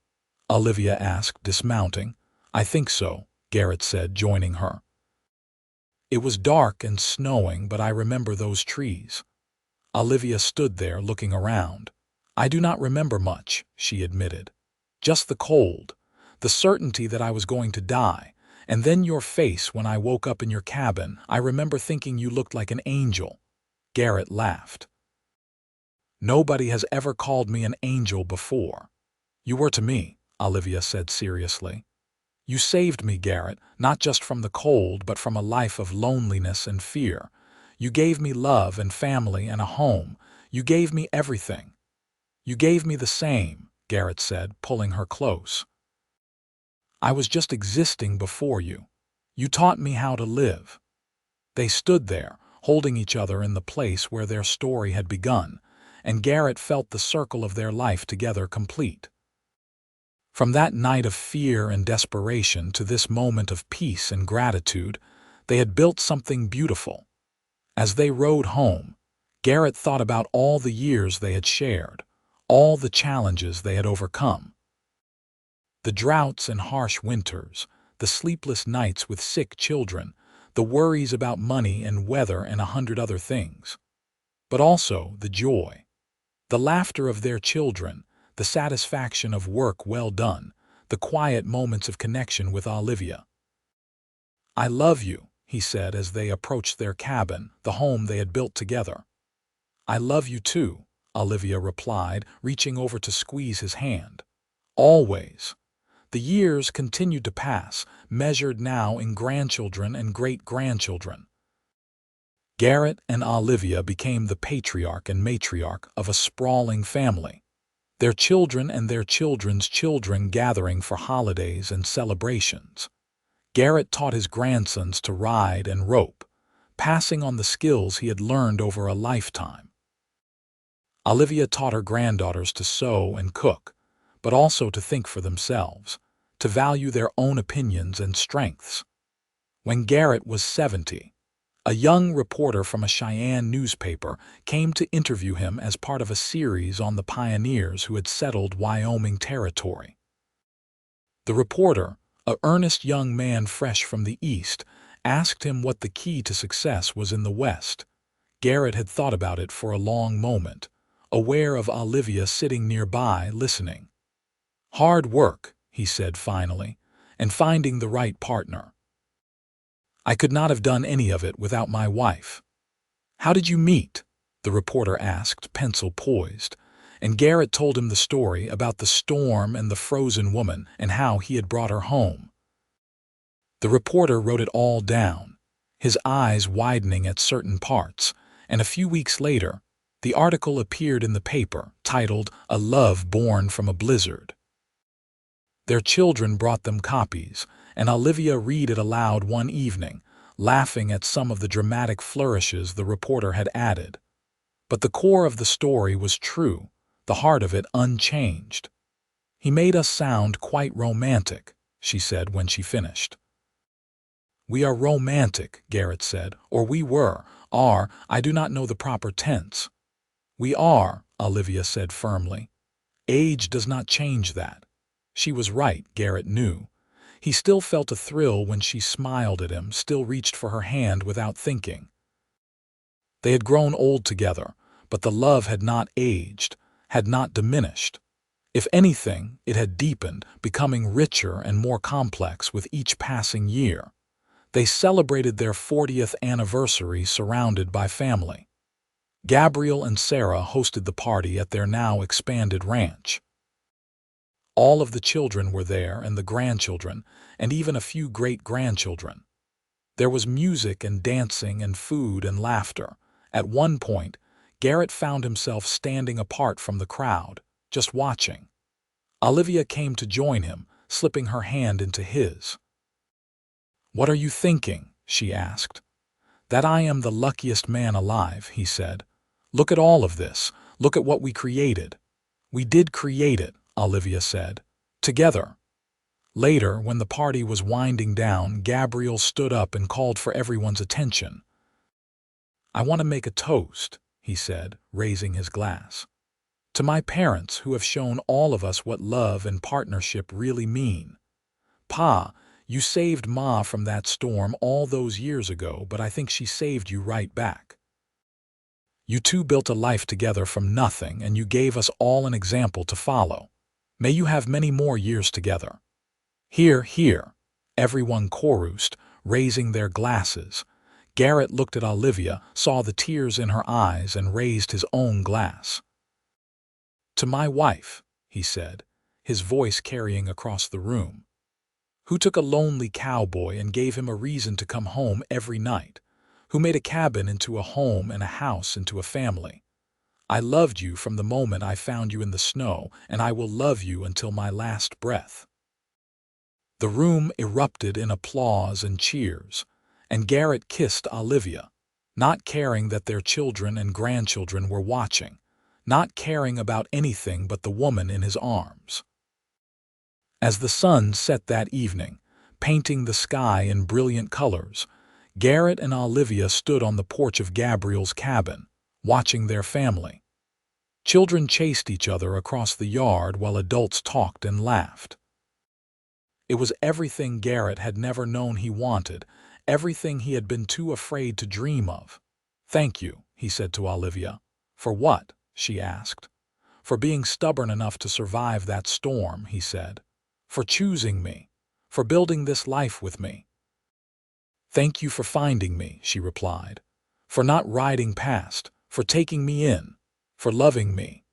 Olivia asked, dismounting. "I think so," Garrett said, joining her. "It was dark and snowing, but I remember those trees." Olivia stood there looking around. "I do not remember much," she admitted. "Just the cold, the certainty that I was going to die, and then your face when I woke up in your cabin. I remember thinking you looked like an angel." Garrett laughed. "Nobody has ever called me an angel before." "You were to me," Olivia said seriously. "You saved me, Garrett, not just from the cold, but from a life of loneliness and fear. You gave me love and family and a home. You gave me everything." "You gave me the same," Garrett said, pulling her close. "I was just existing before you. You taught me how to live." They stood there, holding each other in the place where their story had begun, and Garrett felt the circle of their life together complete. From that night of fear and desperation to this moment of peace and gratitude, they had built something beautiful. As they rode home, Garrett thought about all the years they had shared, all the challenges they had overcome. The droughts and harsh winters, the sleepless nights with sick children, the worries about money and weather and 100 other things. But also the joy, the laughter of their children, the satisfaction of work well done, the quiet moments of connection with Olivia. "I love you," he said as they approached their cabin, the home they had built together. "I love you too," Olivia replied, reaching over to squeeze his hand. "Always." The years continued to pass, measured now in grandchildren and great-grandchildren. Garrett and Olivia became the patriarch and matriarch of a sprawling family, their children and their children's children gathering for holidays and celebrations. Garrett taught his grandsons to ride and rope, passing on the skills he had learned over a lifetime. Olivia taught her granddaughters to sew and cook, but also to think for themselves, to value their own opinions and strengths. When Garrett was 70, a young reporter from a Cheyenne newspaper came to interview him as part of a series on the pioneers who had settled Wyoming territory. The reporter, an earnest young man fresh from the East, asked him what the key to success was in the West. Garrett had thought about it for a long moment, aware of Olivia sitting nearby listening. "Hard work," he said finally, "and finding the right partner. I could not have done any of it without my wife." "How did you meet?" the reporter asked, pencil poised, and Garrett told him the story about the storm and the frozen woman and how he had brought her home. The reporter wrote it all down, his eyes widening at certain parts, and a few weeks later, the article appeared in the paper, titled "A Love Born from a Blizzard." Their children brought them copies, and Olivia read it aloud one evening, laughing at some of the dramatic flourishes the reporter had added. But the core of the story was true, the heart of it unchanged. "He made us sound quite romantic," she said when she finished. "We are romantic," Garrett said, "or we were, are, I do not know the proper tense." "We are," Olivia said firmly. "Age does not change that." She was right, Garrett knew. He still felt a thrill when she smiled at him, still reached for her hand without thinking. They had grown old together, but the love had not aged, had not diminished. If anything, it had deepened, becoming richer and more complex with each passing year. They celebrated their 40th anniversary surrounded by family. Gabriel and Sarah hosted the party at their now expanded ranch. All of the children were there and the grandchildren, and even a few great-grandchildren. There was music and dancing and food and laughter. At one point, Garrett found himself standing apart from the crowd, just watching. Olivia came to join him, slipping her hand into his. "What are you thinking?" she asked. "That I am the luckiest man alive," he said. "Look at all of this. Look at what we created." "We did create it," Olivia said. "Together." Later, when the party was winding down, Gabriel stood up and called for everyone's attention. "I want to make a toast," he said, raising his glass. "To my parents who have shown all of us what love and partnership really mean. Pa, you saved Ma from that storm all those years ago, but I think she saved you right back. You two built a life together from nothing, and you gave us all an example to follow. May you have many more years together." "Hear, hear," everyone chorused, raising their glasses. Garrett looked at Olivia, saw the tears in her eyes, and raised his own glass. "To my wife," he said, his voice carrying across the room, "who took a lonely cowboy and gave him a reason to come home every night, who made a cabin into a home and a house into a family. I loved you from the moment I found you in the snow, and I will love you until my last breath." The room erupted in applause and cheers, and Garrett kissed Olivia, not caring that their children and grandchildren were watching, not caring about anything but the woman in his arms. As the sun set that evening, painting the sky in brilliant colors, Garrett and Olivia stood on the porch of Gabriel's cabin, watching their family. Children chased each other across the yard while adults talked and laughed. It was everything Garrett had never known he wanted, everything he had been too afraid to dream of. "Thank you," he said to Olivia. "For what?" she asked. "For being stubborn enough to survive that storm," he said. "For choosing me. For building this life with me." "Thank you for finding me," she replied. "For not riding past, for taking me in, for loving me."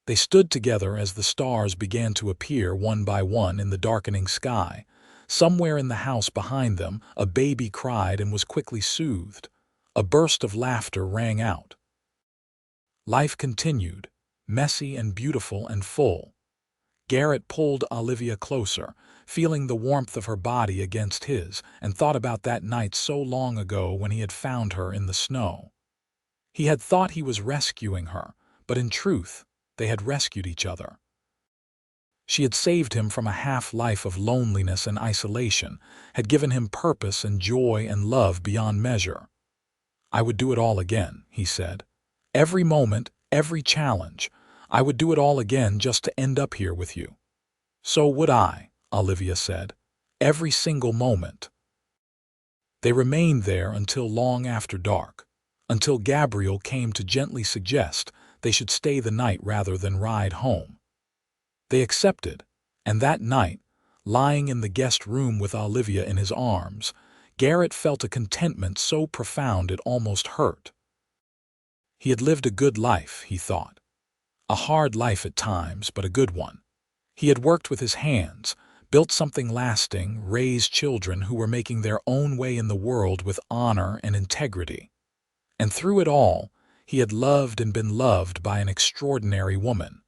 They stood together as the stars began to appear one by one in the darkening sky. Somewhere in the house behind them, a baby cried and was quickly soothed. A burst of laughter rang out. Life continued, messy and beautiful and full. Garrett pulled Olivia closer, feeling the warmth of her body against his, and thought about that night so long ago when he had found her in the snow. He had thought he was rescuing her, but in truth, they had rescued each other. She had saved him from a half-life of loneliness and isolation, had given him purpose and joy and love beyond measure. "I would do it all again," he said. "Every moment, every challenge. I would do it all again just to end up here with you." "So would I," Olivia said. "Every single moment." They remained there until long after dark, until Gabriel came to gently suggest they should stay the night rather than ride home. They accepted, and that night, lying in the guest room with Olivia in his arms, Garrett felt a contentment so profound it almost hurt. He had lived a good life, he thought. A hard life at times, but a good one. He had worked with his hands, built something lasting, raised children who were making their own way in the world with honor and integrity. And through it all, he had loved and been loved by an extraordinary woman.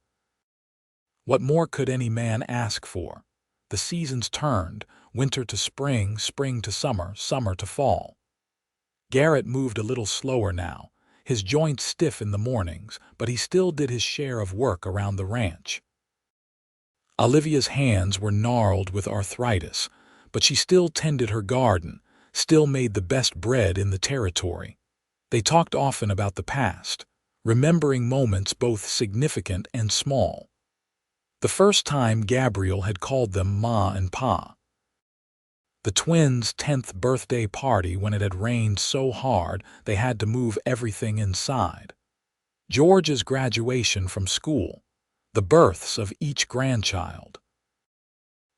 What more could any man ask for? The seasons turned, winter to spring, spring to summer, summer to fall. Garrett moved a little slower now, his joints stiff in the mornings, but he still did his share of work around the ranch. Olivia's hands were gnarled with arthritis, but she still tended her garden, still made the best bread in the territory. They talked often about the past, remembering moments both significant and small. The first time Gabriel had called them Ma and Pa. The twins' 10th birthday party when it had rained so hard they had to move everything inside. George's graduation from school. The births of each grandchild.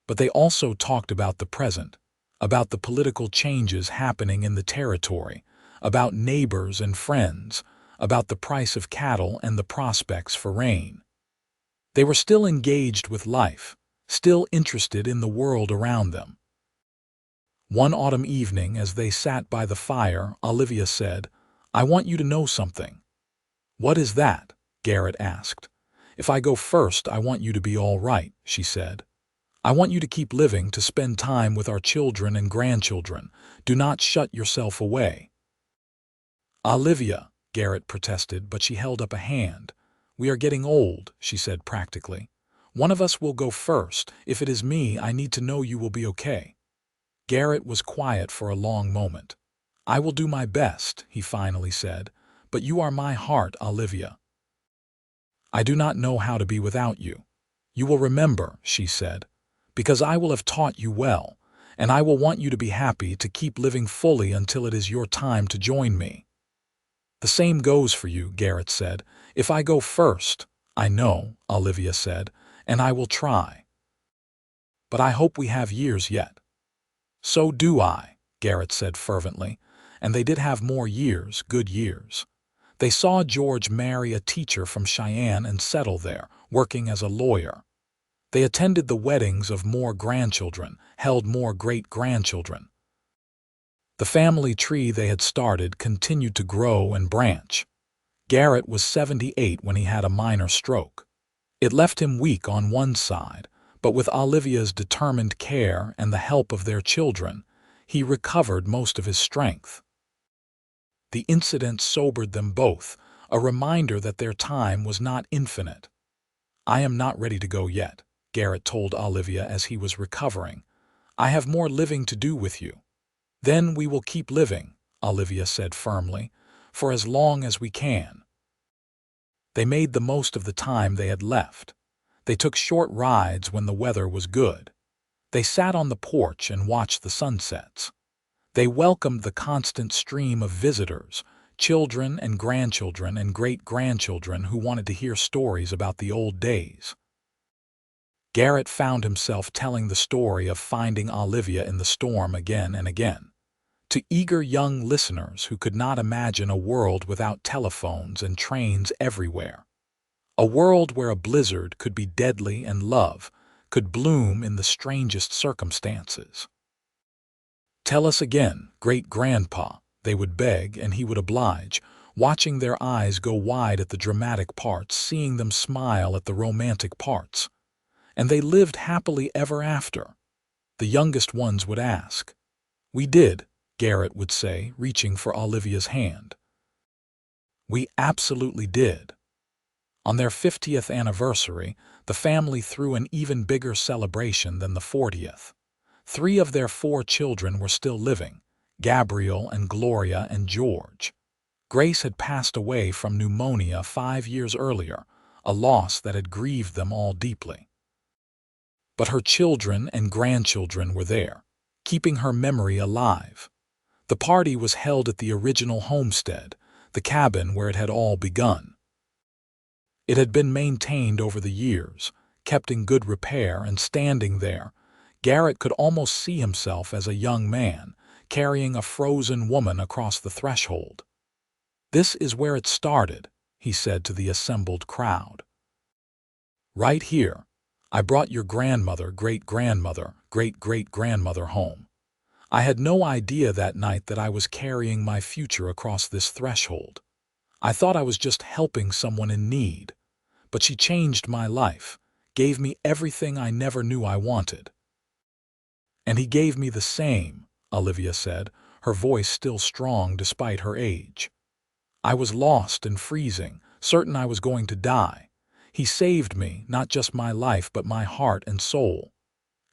But they also talked about the present, about the political changes happening in the territory, about neighbors and friends, about the price of cattle and the prospects for rain. They were still engaged with life, still interested in the world around them. One autumn evening, as they sat by the fire, Olivia said, "I want you to know something." "What is that?" Garrett asked. "If I go first, I want you to be all right," she said. "I want you to keep living, to spend time with our children and grandchildren. Do not shut yourself away." "Olivia," Garrett protested, but she held up a hand. "We are getting old," she said practically. "One of us will go first. If it is me, I need to know you will be okay." Garrett was quiet for a long moment. "I will do my best," he finally said, "but you are my heart, Olivia. I do not know how to be without you. You will remember," she said, "because I will have taught you well, and I will want you to be happy, to keep living fully until it is your time to join me." "The same goes for you," Garrett said. "If I go first—" "I know," Olivia said, "and I will try. But I hope we have years yet." "So do I," Garrett said fervently, and they did have more years, good years. They saw George marry a teacher from Cheyenne and settle there, working as a lawyer. They attended the weddings of more grandchildren, held more great-grandchildren. The family tree they had started continued to grow and branch. Garrett was 78 when he had a minor stroke. It left him weak on one side, but with Olivia's determined care and the help of their children, he recovered most of his strength. The incident sobered them both, a reminder that their time was not infinite. "I am not ready to go yet," Garrett told Olivia as he was recovering. "I have more living to do with you." "Then we will keep living," Olivia said firmly. for as long as we can." They made the most of the time they had left. They took short rides when the weather was good. They sat on the porch and watched the sunsets. They welcomed the constant stream of visitors, children and grandchildren and great-grandchildren who wanted to hear stories about the old days. Garrett found himself telling the story of finding Olivia in the storm again and again, to eager young listeners who could not imagine a world without telephones and trains everywhere. A world where a blizzard could be deadly and love could bloom in the strangest circumstances. "Tell us again, great-grandpa," they would beg, and he would oblige, watching their eyes go wide at the dramatic parts, seeing them smile at the romantic parts. "And they lived happily ever after?" the youngest ones would ask. "We did," Garrett would say, reaching for Olivia's hand. "We absolutely did." On their 50th anniversary, the family threw an even bigger celebration than the 40th. 3 of their 4 children were still living: Gabriel and Gloria and George. Grace had passed away from pneumonia 5 years earlier, a loss that had grieved them all deeply. But her children and grandchildren were there, keeping her memory alive. The party was held at the original homestead, the cabin where it had all begun. It had been maintained over the years, kept in good repair, and standing there, Garrett could almost see himself as a young man, carrying a frozen woman across the threshold. "This is where it started," he said to the assembled crowd. "Right here. I brought your grandmother, great-grandmother, great-great-grandmother home. I had no idea that night that I was carrying my future across this threshold. I thought I was just helping someone in need. But she changed my life, gave me everything I never knew I wanted." "And he gave me the same," Olivia said, her voice still strong despite her age. "I was lost and freezing, certain I was going to die. He saved me, not just my life but my heart and soul.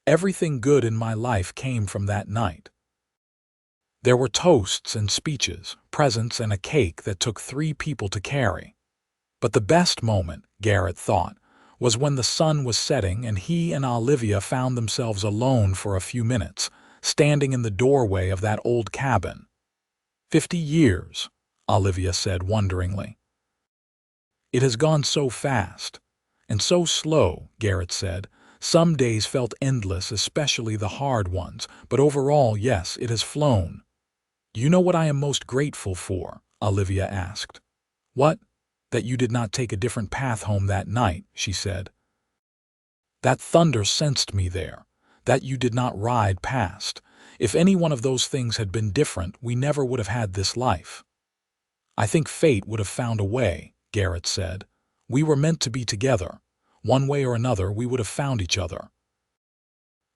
Everything good in my life came from that night." There were toasts and speeches, presents and a cake that took 3 people to carry. But the best moment, Garrett thought, was when the sun was setting and he and Olivia found themselves alone for a few minutes, standing in the doorway of that old cabin. 50 years, Olivia said wonderingly. "It has gone so fast. And so slow," Garrett said. "Some days felt endless, especially the hard ones, but overall, yes, it has flown." "You know what I am most grateful for?" Olivia asked. "What?" "That you did not take a different path home that night," she said. "That thunder sensed me there. That you did not ride past. If any one of those things had been different, we never would have had this life." "I think fate would have found a way," Garrett said. "We were meant to be together. One way or another, we would have found each other."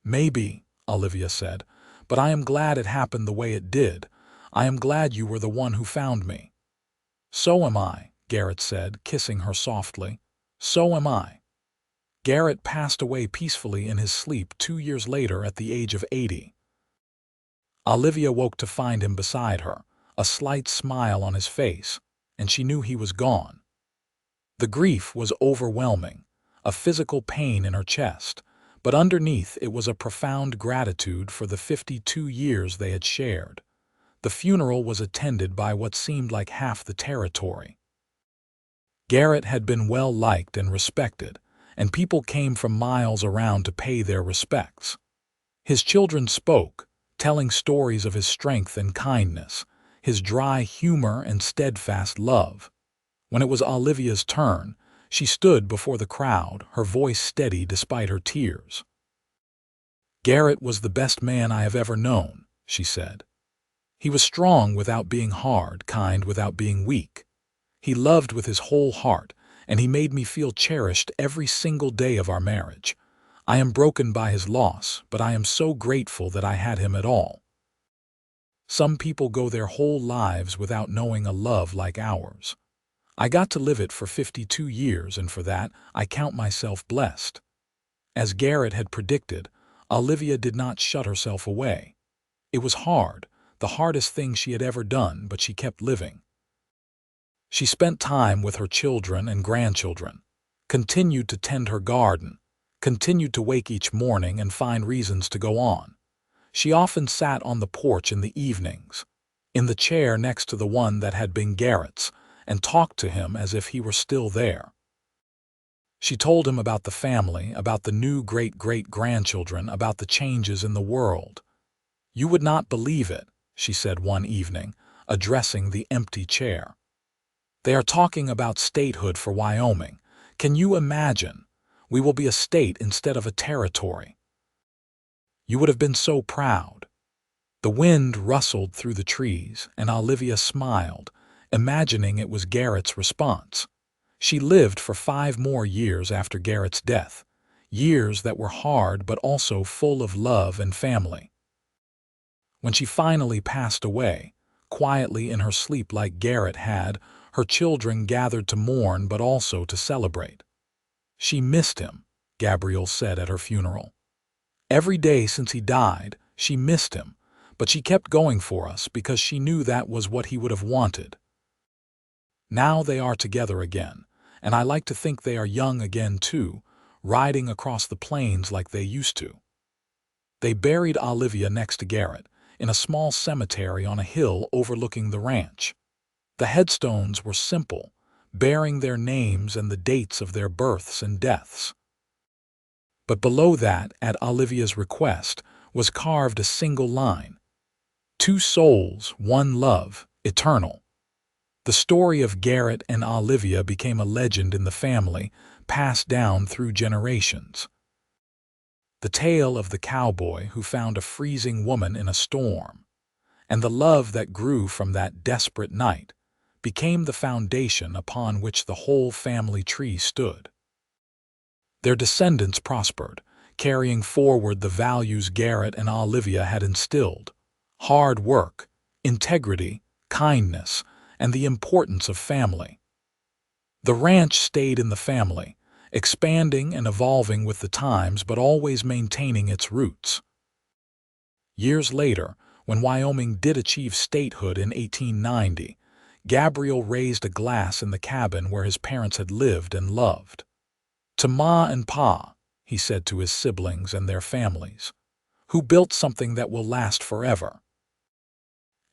"Maybe," Olivia said, "but I am glad it happened the way it did. I am glad you were the one who found me." "So am I," Garrett said, kissing her softly. "So am I." Garrett passed away peacefully in his sleep 2 years later at the age of 80. Olivia woke to find him beside her, a slight smile on his face, and she knew he was gone. The grief was overwhelming, a physical pain in her chest, but underneath it was a profound gratitude for the 52 years they had shared. The funeral was attended by what seemed like half the territory. Garrett had been well liked and respected, and people came from miles around to pay their respects. His children spoke, telling stories of his strength and kindness, his dry humor and steadfast love. When it was Olivia's turn, she stood before the crowd, her voice steady despite her tears. "Garrett was the best man I have ever known," she said. "He was strong without being hard, kind without being weak. He loved with his whole heart, and he made me feel cherished every single day of our marriage. I am broken by his loss, but I am so grateful that I had him at all." Some people go their whole lives without knowing a love like ours. I got to live it for 52 years, and for that, I count myself blessed. As Garrett had predicted, Olivia did not shut herself away. It was hard, the hardest thing she had ever done, but she kept living. She spent time with her children and grandchildren, continued to tend her garden, continued to wake each morning and find reasons to go on. She often sat on the porch in the evenings, in the chair next to the one that had been Garrett's, and talked to him as if he were still there. She told him about the family, about the new great-great-grandchildren, about the changes in the world. "You would not believe it," she said one evening, addressing the empty chair. "They are talking about statehood for Wyoming. Can you imagine? We will be a state instead of a territory. You would have been so proud." The wind rustled through the trees, and Olivia smiled, imagining it was Garrett's response. She lived for 5 more years after Garrett's death, years that were hard but also full of love and family. When she finally passed away, quietly in her sleep like Garrett had, her children gathered to mourn but also to celebrate. "She missed him," Gabrielle said at her funeral. "Every day since he died, she missed him, but she kept going for us because she knew that was what he would have wanted. Now they are together again, and I like to think they are young again too, riding across the plains like they used to." They buried Olivia next to Garrett, in a small cemetery on a hill overlooking the ranch. The headstones were simple, bearing their names and the dates of their births and deaths. But below that, at Olivia's request, was carved a single line: "Two souls, one love, eternal." The story of Garrett and Olivia became a legend in the family, passed down through generations. The tale of the cowboy who found a freezing woman in a storm, and the love that grew from that desperate night, became the foundation upon which the whole family tree stood. Their descendants prospered, carrying forward the values Garrett and Olivia had instilled: hard work, integrity, kindness, and the importance of family. The ranch stayed in the family, expanding and evolving with the times but always maintaining its roots. Years later, when Wyoming did achieve statehood in 1890, Gabriel raised a glass in the cabin where his parents had lived and loved. "To Ma and Pa," he said to his siblings and their families, "who built something that will last forever."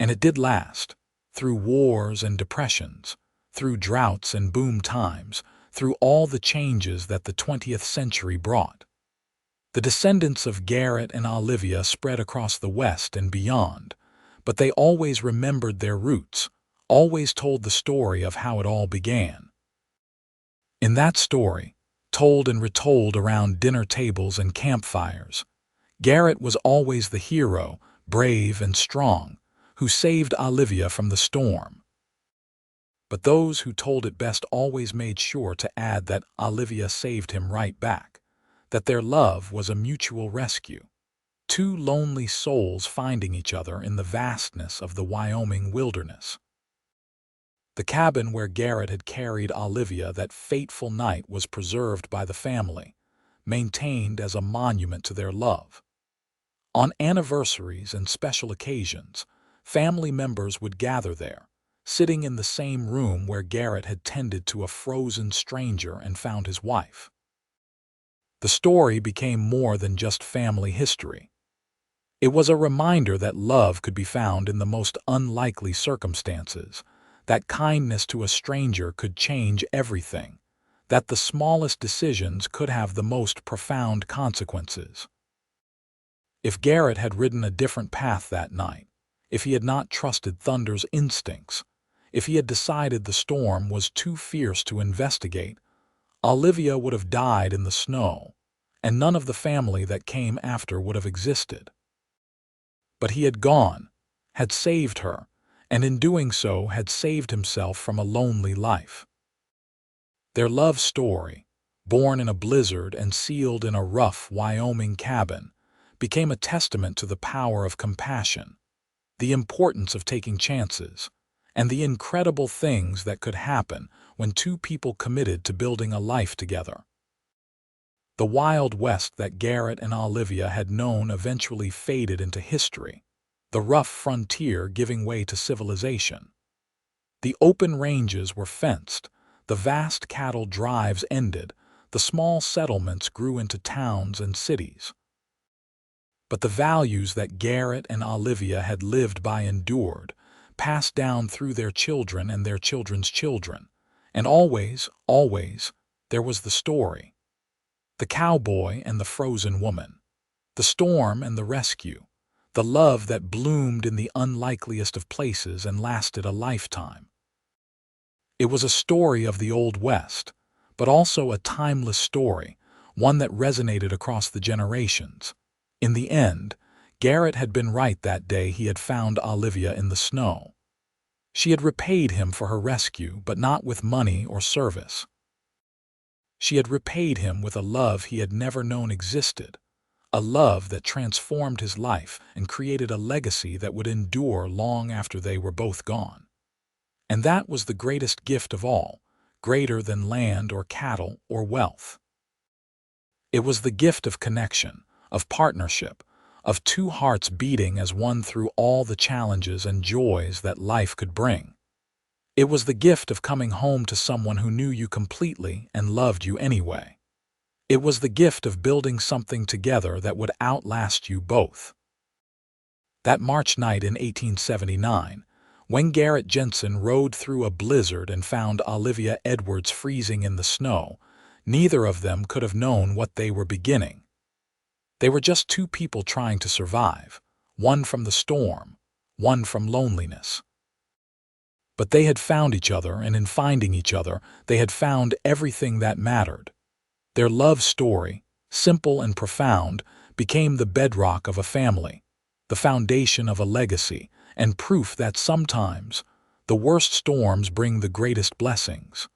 And it did last, through wars and depressions, through droughts and boom times, through all the changes that the 20th century brought. The descendants of Garrett and Olivia spread across the West and beyond, but they always remembered their roots, always told the story of how it all began. In that story, told and retold around dinner tables and campfires, Garrett was always the hero, brave and strong, who saved Olivia from the storm. But those who told it best always made sure to add that Olivia saved him right back, that their love was a mutual rescue, two lonely souls finding each other in the vastness of the Wyoming wilderness. The cabin where Garrett had carried Olivia that fateful night was preserved by the family, maintained as a monument to their love. On anniversaries and special occasions, family members would gather there, sitting in the same room where Garrett had tended to a frozen stranger and found his wife. The story became more than just family history. It was a reminder that love could be found in the most unlikely circumstances, that kindness to a stranger could change everything, that the smallest decisions could have the most profound consequences. If Garrett had ridden a different path that night, if he had not trusted Thunder's instincts, if he had decided the storm was too fierce to investigate, Olivia would have died in the snow, and none of the family that came after would have existed. But he had gone, had saved her, and in doing so had saved himself from a lonely life. Their love story, born in a blizzard and sealed in a rough Wyoming cabin, became a testament to the power of compassion, the importance of taking chances, and the incredible things that could happen when two people committed to building a life together. The Wild West that Garrett and Olivia had known eventually faded into history, the rough frontier giving way to civilization. The open ranges were fenced, the vast cattle drives ended, the small settlements grew into towns and cities. But the values that Garrett and Olivia had lived by endured, passed down through their children and their children's children. And always, always, there was the story. The cowboy and the frozen woman. The storm and the rescue. The love that bloomed in the unlikeliest of places and lasted a lifetime. It was a story of the Old West, but also a timeless story, one that resonated across the generations. In the end, Garrett had been right that day he had found Olivia in the snow. She had repaid him for her rescue, but not with money or service. She had repaid him with a love he had never known existed, a love that transformed his life and created a legacy that would endure long after they were both gone. And that was the greatest gift of all, greater than land or cattle or wealth. It was the gift of connection, of partnership, of two hearts beating as one through all the challenges and joys that life could bring. It was the gift of coming home to someone who knew you completely and loved you anyway. It was the gift of building something together that would outlast you both. That March night in 1879, when Garrett Jensen rode through a blizzard and found Olivia Edwards freezing in the snow, neither of them could have known what they were beginning. They were just two people trying to survive, one from the storm, one from loneliness. But they had found each other, and in finding each other, they had found everything that mattered. Their love story, simple and profound, became the bedrock of a family, the foundation of a legacy, and proof that sometimes the worst storms bring the greatest blessings.